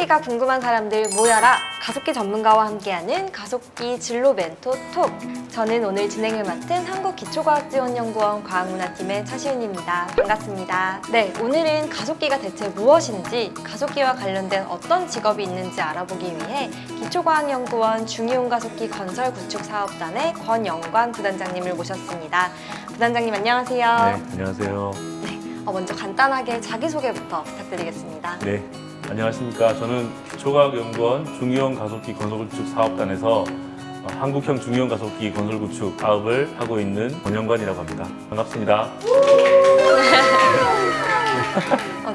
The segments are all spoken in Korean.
가속기가 궁금한 사람들 모여라! 가속기 전문가와 함께하는 가속기 진로 멘토 톡! 저는 오늘 진행을 맡은 한국기초과학지원연구원 과학문화팀의 차시윤입니다. 반갑습니다. 네, 오늘은 가속기가 대체 무엇인지, 가속기와 관련된 어떤 직업이 있는지 알아보기 위해 기초과학연구원 중이온 가속기 건설 구축 사업단의 권영관 부단장님을 모셨습니다. 부단장님 안녕하세요. 네, 안녕하세요. 먼저 간단하게 자기소개부터 부탁드리겠습니다. 네, 안녕하십니까. 저는 기초과학연구원 중이온 가속기 건설구축 사업단에서 한국형 중이온 가속기 건설구축 사업을 하고 있는 권영관이라고 합니다. 반갑습니다.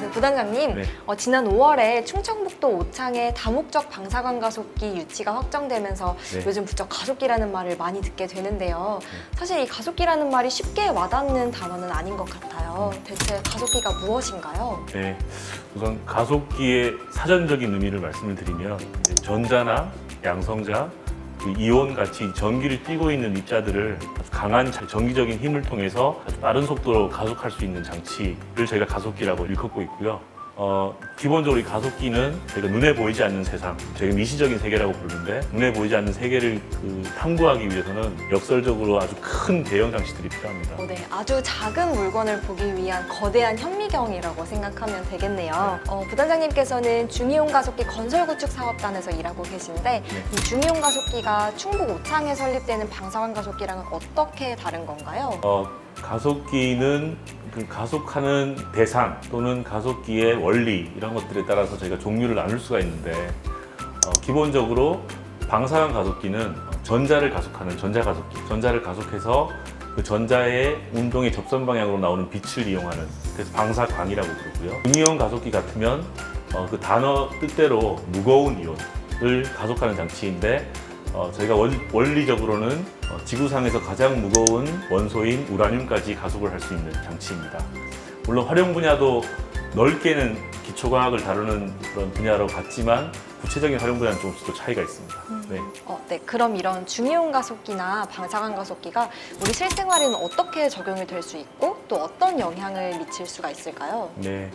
네, 부단장님, 네. 지난 5월에 충청북도 오창에 다목적 방사관 가속기 유치가 확정되면서 네. 요즘 부쩍 가속기라는 말을 많이 듣게 되는데요. 사실 이 가속기라는 말이 쉽게 와닿는 단어는 아닌 것 같아요. 대체 가속기가 무엇인가요? 네, 우선 가속기의 사전적인 의미를 말씀을 드리면 이제 전자나 양성자, 그 이온 같이 전기를 띠고 있는 입자들을 아주 강한 전기적인 힘을 통해서 아주 빠른 속도로 가속할 수 있는 장치를 저희가 가속기라고 일컫고 있고요. 기본적으로 이 가속기는 저희가 눈에 보이지 않는 세상, 저희가 미시적인 세계라고 부르는데, 눈에 보이지 않는 세계를 탐구하기 위해서는 역설적으로 아주 큰 대형 장치들이 필요합니다. 네, 아주 작은 물건을 보기 위한 거대한 현미경이라고 생각하면 되겠네요. 부단장님께서는 중이온 가속기 건설구축 사업단에서 일하고 계신데, 이 중이온 가속기가 충북 오창에 설립되는 방사관 가속기랑은 어떻게 다른 건가요? 가속기는 그 가속하는 대상 또는 가속기의 원리 이런 것들에 따라서 저희가 종류를 나눌 수가 있는데, 기본적으로 방사관 가속기는 전자를 가속하는 전자가속기, 전자를 가속해서 그 전자의 운동의 접선 방향으로 나오는 빛을 이용하는, 그래서 방사광이라고 부르고요. 중이온 가속기 같으면 그 단어 뜻대로 무거운 이온을 가속하는 장치인데, 저희가 원리적으로는 지구상에서 가장 무거운 원소인 우라늄까지 가속을 할 수 있는 장치입니다. 물론 활용 분야도 넓게는 기초과학을 다루는 그런 분야로 같지만 구체적인 활용 분야는 조금씩 또 차이가 있습니다. 네. 네, 그럼 이런 중이온 가속기나 방사관 가속기가 우리 실생활에는 어떻게 적용이 될 수 있고 또 어떤 영향을 미칠 수가 있을까요? 네,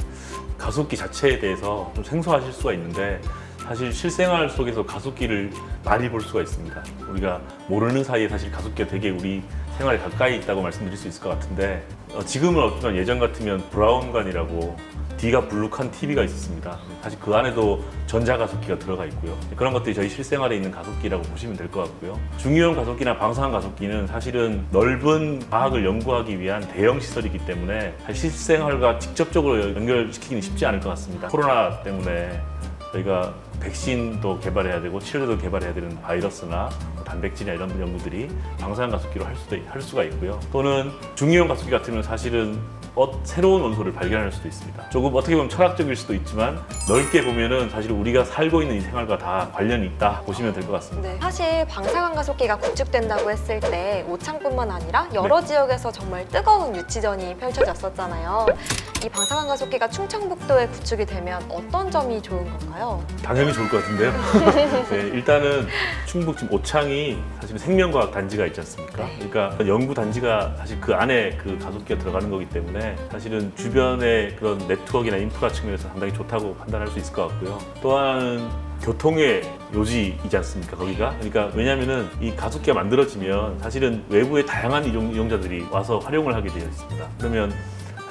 가속기 자체에 대해서 좀 생소하실 수가 있는데, 사실 실생활 속에서 가속기를 많이 볼 수가 있습니다. 우리가 모르는 사이에 사실 가속기가 되게 우리 생활에 가까이 있다고 말씀드릴 수 있을 것 같은데, 지금은 없지만 예전 같으면 브라운관이라고 D가 불룩한 TV가 있었습니다. 사실 그 안에도 전자가속기가 들어가 있고요. 그런 것들이 저희 실생활에 있는 가속기라고 보시면 될 것 같고요. 중이온 가속기나 방사관 가속기는 사실은 넓은 과학을 연구하기 위한 대형 시설이기 때문에 사실 실생활과 직접적으로 연결시키기는 쉽지 않을 것 같습니다. 코로나 때문에 저희가 백신도 개발해야 되고 치료제도 개발해야 되는 바이러스나 단백질이나 이런 연구들이 방사관 가속기로 할 수가 있고요. 또는 중이온 가속기 같으면 사실은 새로운 원소를 발견할 수도 있습니다. 조금 어떻게 보면 철학적일 수도 있지만, 넓게 보면은 사실 우리가 살고 있는 이 생활과 다 관련이 있다 보시면 될 것 같습니다. 네, 사실 방사관 가속기가 구축된다고 했을 때 오창뿐만 아니라 여러 지역에서 정말 뜨거운 유치전이 펼쳐졌었잖아요. 이 방사관 가속기가 충청북도에 구축이 되면 어떤 점이 좋은 건가요? 당연히 좋을 것 같은데요. 네, 일단은 충북 지금 오창이 사실 생명과학 단지가 있지 않습니까? 그러니까 연구 단지가 사실 그 안에 그 가속기가 들어가는 거기 때문에 사실은 주변의 그런 네트워크나 인프라 측면에서 상당히 좋다고 판단할 수 있을 것 같고요. 또 하나는 교통의 요지이지 않습니까, 거기가? 그러니까 왜냐면은 이 가속기가 만들어지면 사실은 외부의 다양한 이용자들이 와서 활용을 하게 되어 있습니다. 그러면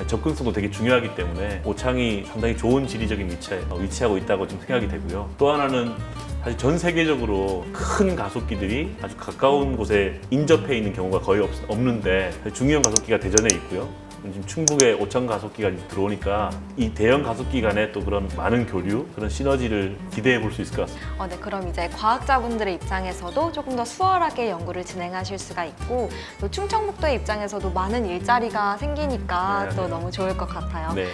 접근성도 되게 중요하기 때문에 오창이 상당히 좋은 지리적인 위치에 위치하고 있다고 좀 생각이 되고요. 또 하나는 사실 전 세계적으로 큰 가속기들이 아주 가까운 곳에 인접해 있는 경우가 거의 없는데, 중이온 가속기가 대전에 있고요. 지금 충북에 오창 가속기가 들어오니까 이 대형 가속기 간에 또 그런 많은 교류, 그런 시너지를 기대해 볼 수 있을 것 같습니다. 네, 그럼 이제 과학자분들의 입장에서도 조금 더 수월하게 연구를 진행하실 수가 있고, 또 충청북도의 입장에서도 많은 일자리가 생기니까 또 너무 좋을 것 같아요. 네.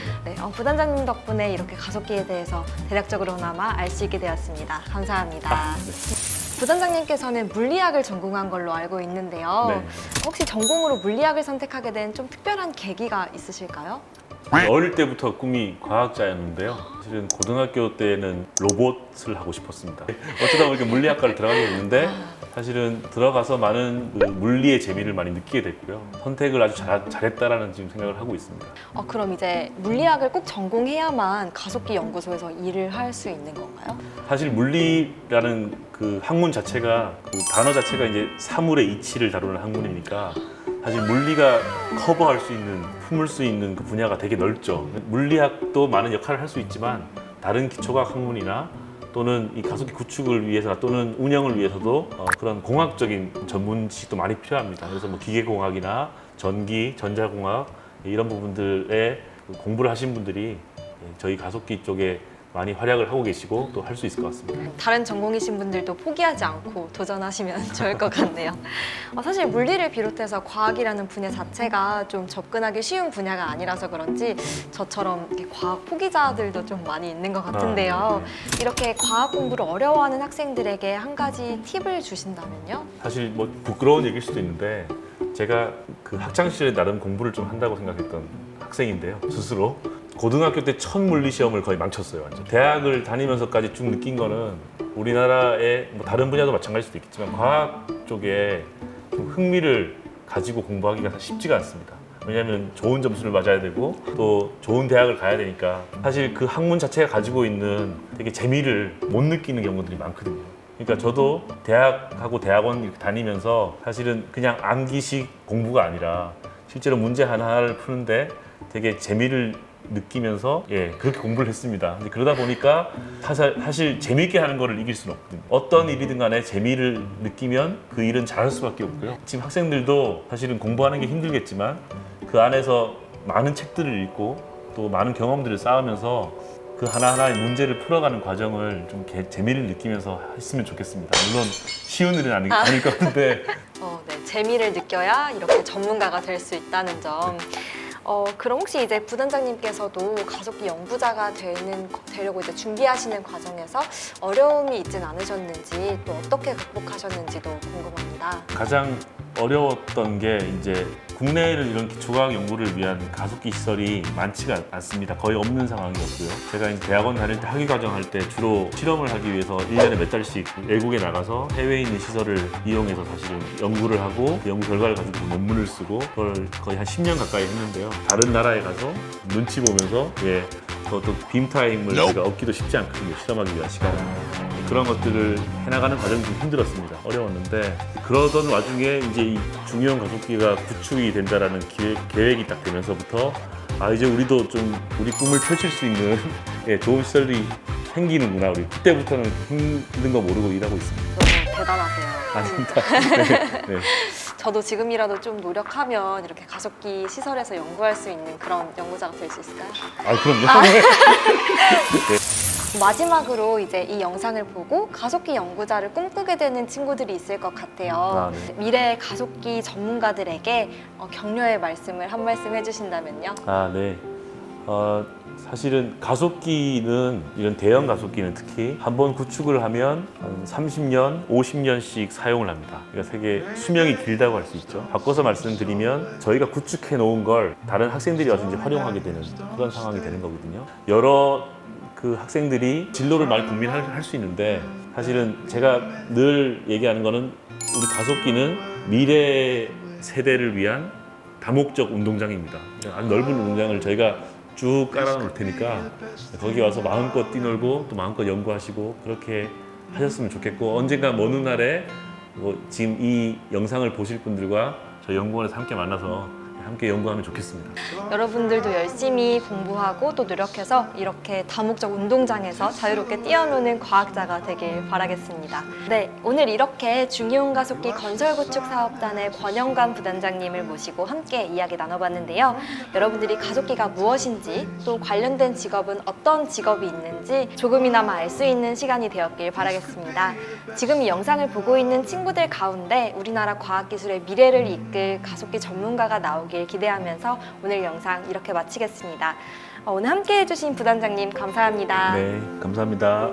부단장님 덕분에 이렇게 가속기에 대해서 대략적으로나마 알 수 있게 되었습니다. 감사합니다. 부단장님께서는 물리학을 전공한 걸로 알고 있는데요. 네. 혹시 전공으로 물리학을 선택하게 된 좀 특별한 계기가 있으실까요? 어릴 때부터 꿈이 과학자였는데요. 사실은 고등학교 때는 로봇을 하고 싶었습니다. 어쩌다 보니까 물리학과를 들어가게 됐는데 사실은 들어가서 많은 그 물리의 재미를 많이 느끼게 됐고요. 선택을 아주 잘했다라는 지금 생각을 하고 있습니다. 그럼 이제 물리학을 꼭 전공해야만 가속기 연구소에서 일을 할 수 있는 건가요? 사실 물리라는 그 학문 자체가 그 단어 자체가 이제 사물의 이치를 다루는 학문이니까 사실 물리가 커버할 수 있는, 품을 수 있는 그 분야가 되게 넓죠. 물리학도 많은 역할을 할 수 있지만 다른 기초과학 학문이나 또는 이 가속기 구축을 위해서 또는 운영을 위해서도 그런 공학적인 전문 지식도 많이 필요합니다. 그래서 뭐 기계공학이나 전기, 전자공학 이런 부분들에 공부를 하신 분들이 저희 가속기 쪽에 많이 활약을 하고 계시고 또 할 수 있을 것 같습니다. 다른 전공이신 분들도 포기하지 않고 도전하시면 좋을 것 같네요. 사실 물리를 비롯해서 과학이라는 분야 자체가 좀 접근하기 쉬운 분야가 아니라서 그런지 저처럼 이렇게 과학 포기자들도 좀 많이 있는 것 같은데요. 이렇게 과학 공부를 어려워하는 학생들에게 한 가지 팁을 주신다면요? 사실 뭐 부끄러운 얘기일 수도 있는데 제가 그 학창 시절에 나름 공부를 좀 한다고 생각했던 학생인데요. 스스로 고등학교 때 첫 물리 시험을 거의 망쳤어요. 완전. 대학을 다니면서까지 쭉 느낀 거는 우리나라의 뭐 다른 분야도 마찬가지일 수도 있겠지만 과학 쪽에 좀 흥미를 가지고 공부하기가 쉽지가 않습니다. 왜냐하면 좋은 점수를 맞아야 되고 또 좋은 대학을 가야 되니까 사실 그 학문 자체가 가지고 있는 되게 재미를 못 느끼는 경우들이 많거든요. 그러니까 저도 대학하고 대학원 이렇게 다니면서 사실은 그냥 암기식 공부가 아니라 실제로 문제 하나를 푸는데 되게 재미를 느끼면서 그렇게 공부를 했습니다. 근데 그러다 보니까 사실 재미있게 하는 거를 이길 수는 없거든요. 어떤 일이든 간에 재미를 느끼면 그 일은 잘할 수밖에 없고요. 지금 학생들도 사실은 공부하는 게 힘들겠지만 그 안에서 많은 책들을 읽고 또 많은 경험들을 쌓으면서 그 하나하나의 문제를 풀어가는 과정을 좀 재미를 느끼면서 했으면 좋겠습니다. 물론 쉬운 일은 아닐 것 같은데 네, 재미를 느껴야 이렇게 전문가가 될 수 있다는 점. 그럼 혹시 이제 부단장님께서도 가속기 연구자가 되려고 이제 준비하시는 과정에서 어려움이 있진 않으셨는지 또 어떻게 극복하셨는지도 궁금합니다. 가장 어려웠던 게 이제 국내에는 이런 기초과학 연구를 위한 가속기 시설이 많지가 않습니다. 거의 없는 상황이었고요. 제가 이제 대학원 다닐 때 학위과정 할 때 주로 실험을 하기 위해서 1년에 몇 달씩 외국에 나가서 해외에 있는 시설을 이용해서 사실은 연구를 하고 그 연구 결과를 가지고 논문을 쓰고 그걸 거의 한 10년 가까이 했는데요. 다른 나라에 가서 눈치 보면서 그것도 빔타임을 제가 얻기도 쉽지 않거든요. 실험하기 위한 시간을. 그런 것들을 해나가는 과정이 좀 힘들었습니다. 어려웠는데 그러던 와중에 이제 이 중요한 가속기가 구축이 된다라는 계획이 딱 되면서부터 이제 우리도 좀 우리 꿈을 펼칠 수 있는 좋은 시설이 생기는구나. 우리 그때부터는 힘든 거 모르고 일하고 있습니다. 너무 대단하세요. 아닙니다. 네. 저도 지금이라도 좀 노력하면 이렇게 가속기 시설에서 연구할 수 있는 그런 연구자가 될 수 있을까요? 그럼요. 네. 마지막으로 이제 이 영상을 보고 가속기 연구자를 꿈꾸게 되는 친구들이 있을 것 같아요. 네. 미래의 가속기 전문가들에게 격려의 말씀을 한 말씀 해주신다면요? 네. 사실은 가속기는 이런 대형 가속기는 특히 한번 구축을 하면 한 30년, 50년씩 사용을 합니다. 그러니까 되게 수명이 길다고 할 수 있죠. 바꿔서 말씀드리면 저희가 구축해 놓은 걸 다른 학생들이 와서 이제 활용하게 되는 그런 상황이 되는 거거든요. 여러 그 학생들이 진로를 많이 고민할 수 있는데 사실은 제가 늘 얘기하는 거는 우리 가속기는 미래 세대를 위한 다목적 운동장입니다. 아주 넓은 운동장을 저희가 쭉 깔아놓을 테니까 거기 와서 마음껏 뛰놀고 또 마음껏 연구하시고 그렇게 하셨으면 좋겠고 언젠가 먼 훗날에 지금 이 영상을 보실 분들과 저희 연구원에서 함께 만나서 함께 연구하면 좋겠습니다. 여러분들도 열심히 공부하고 또 노력해서 이렇게 다목적 운동장에서 자유롭게 뛰어노는 과학자가 되길 바라겠습니다. 네, 오늘 이렇게 중이온 가속기 건설구축 사업단의 권영관 부단장님을 모시고 함께 이야기 나눠봤는데요. 여러분들이 가속기가 무엇인지 또 관련된 직업은 어떤 직업이 있는지 조금이나마 알 수 있는 시간이 되었길 바라겠습니다. 지금 이 영상을 보고 있는 친구들 가운데 우리나라 과학기술의 미래를 이끌 가속기 전문가가 나오길 기대하면서 오늘 영상 이렇게 마치겠습니다. 오늘 함께 해주신 부단장님 감사합니다. 네, 감사합니다.